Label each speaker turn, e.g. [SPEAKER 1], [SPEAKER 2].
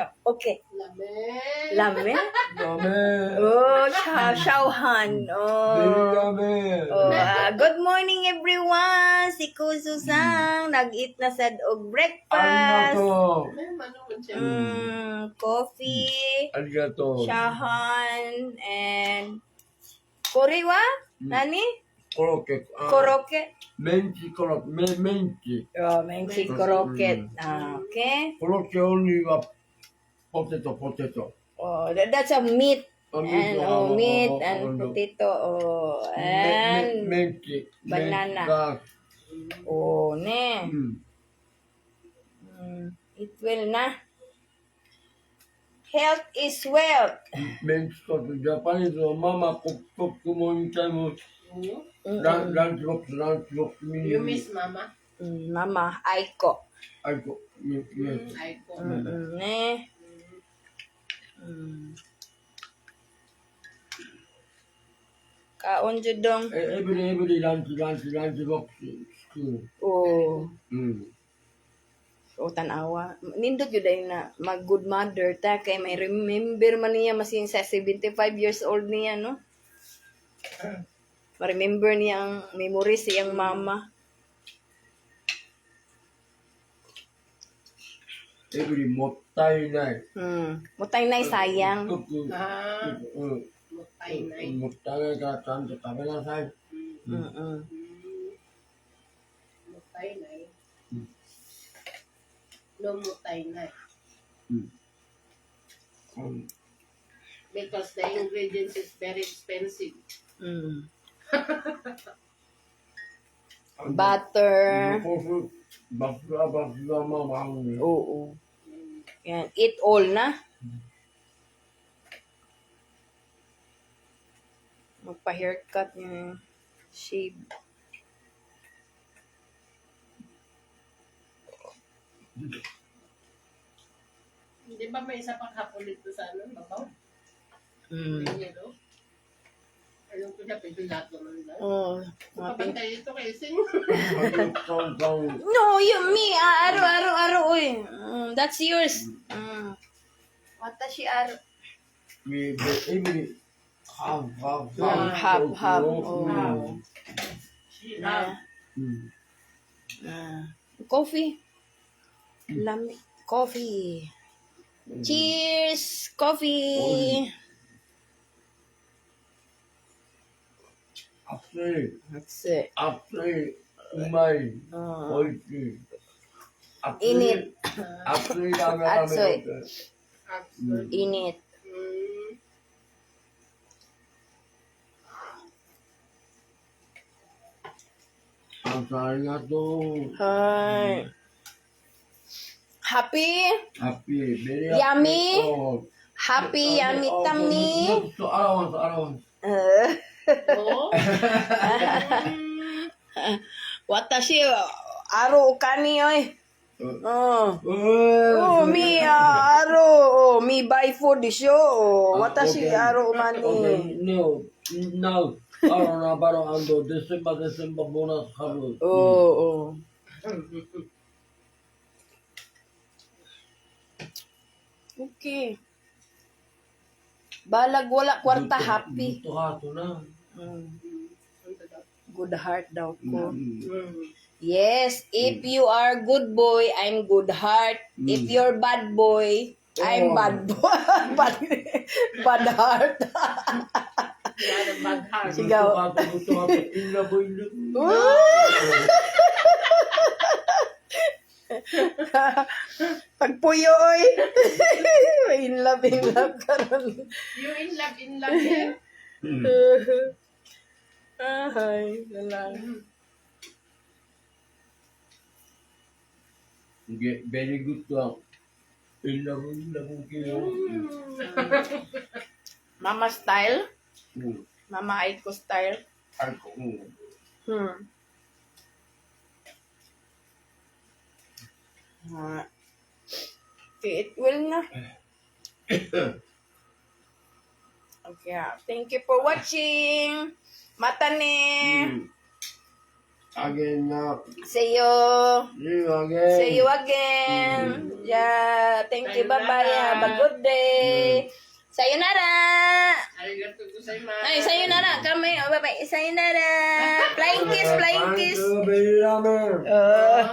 [SPEAKER 1] Okay.
[SPEAKER 2] Lame.
[SPEAKER 1] Lame?
[SPEAKER 3] Lame.
[SPEAKER 1] Oh, Xiaohan.
[SPEAKER 3] Very
[SPEAKER 1] Oh.
[SPEAKER 3] lame.
[SPEAKER 1] Good morning everyone. Si Kususang nag-eat na sad og breakfast.
[SPEAKER 3] Arigato.
[SPEAKER 2] May manood siya.
[SPEAKER 1] Coffee,
[SPEAKER 3] Arigato.
[SPEAKER 1] Shahan, and Korewa? Nani?
[SPEAKER 3] Koroke.
[SPEAKER 1] Koroke.
[SPEAKER 3] Menchi koroke. Menchi.
[SPEAKER 1] Oh, Menchi Koroke. Okay.
[SPEAKER 3] Koroke only potato.
[SPEAKER 1] Oh, that's a meat. And meat and potato. Oh, and
[SPEAKER 3] Menchi.
[SPEAKER 1] banana. Oh, ne. It will na. Health is wealth.
[SPEAKER 3] Menchi to Japanese mama cook one time. Lunch box.
[SPEAKER 2] You miss mama?
[SPEAKER 1] Mama, Aiko.
[SPEAKER 3] I go. Yes.
[SPEAKER 2] I go.
[SPEAKER 1] Ne. Kaon jud dong.
[SPEAKER 3] Every lunch box school.
[SPEAKER 1] Oh. O tanawa. Nindot yun dahil na mag-good mother ta kay may remember man niya masin sa 75 years old niya, no? Ma-remember niya ang memory sa iyang mama.
[SPEAKER 3] Every mottay nai.
[SPEAKER 1] Mutay na sayang.
[SPEAKER 2] Mutay na.
[SPEAKER 3] Mottay ka chance tabe nasai.
[SPEAKER 2] Mutay na. No mutay na. Because the ingredients is very expensive.
[SPEAKER 1] Butter.
[SPEAKER 3] Basra mamang.
[SPEAKER 1] Oo. Yan. Eat all na. Magpa-haircut niya. Shave.
[SPEAKER 2] Di ba may isa pang hapon dito sa ano? Babaw? Yellow? Alam ko siya, pipilato man lang.
[SPEAKER 1] Oh.
[SPEAKER 2] Kapantay dito kay Sing.
[SPEAKER 1] No, you, me. Aro, uy. That's yours. Watashi aru.
[SPEAKER 3] We every half.
[SPEAKER 1] Half. Oh.
[SPEAKER 2] She have.
[SPEAKER 1] Coffee. Lami. Coffee. Cheers! Coffee! That's it.
[SPEAKER 3] Umai.
[SPEAKER 1] Oh.
[SPEAKER 3] Oishi.
[SPEAKER 1] Init.
[SPEAKER 3] Atsui
[SPEAKER 1] Atsui. Init.
[SPEAKER 3] Arigato.
[SPEAKER 1] Hi. Happy?
[SPEAKER 3] Very
[SPEAKER 1] Yummy?
[SPEAKER 3] happy.
[SPEAKER 1] Happy, yummy tummy?
[SPEAKER 3] So, allowance.
[SPEAKER 2] Oh?
[SPEAKER 1] Watashi, aro kani, oy. Oh, me, aro. Oh, me buy food disho. Oh, watashi, aro mani.
[SPEAKER 3] Okay, no. Now, aro na baro ando. December bonus haru.
[SPEAKER 1] Oh. Okay. Balag wala kwarta happy.
[SPEAKER 3] Gusto hato na.
[SPEAKER 1] Good heart daw ko. Yes, if you are good boy, I'm good heart. If you're bad boy, I'm bad boy. Bad heart.
[SPEAKER 2] Yan ang bad heart.
[SPEAKER 1] Sigaw.
[SPEAKER 3] Gusto hato. Ilaboy.
[SPEAKER 1] Pagpuyo, oy. in love ka ron.
[SPEAKER 2] You in love here?
[SPEAKER 1] Ay, lalang.
[SPEAKER 3] Very good to ilaboy kayo.
[SPEAKER 1] Mama style? Mama Aiko style? Okay, it will na. Okay, thank you for watching. Mata ni.
[SPEAKER 3] Again na.
[SPEAKER 1] See you.
[SPEAKER 3] See you again.
[SPEAKER 1] See you again. Yeah, thank you. Bye-bye. Have a good day. Sayonara.
[SPEAKER 2] Arigato gozaimasu.
[SPEAKER 1] Ay, sayonara. Kami. Oh, bye-bye. Sayonara. Flying kiss, flying kiss.
[SPEAKER 3] Thank you very much.
[SPEAKER 1] Oh.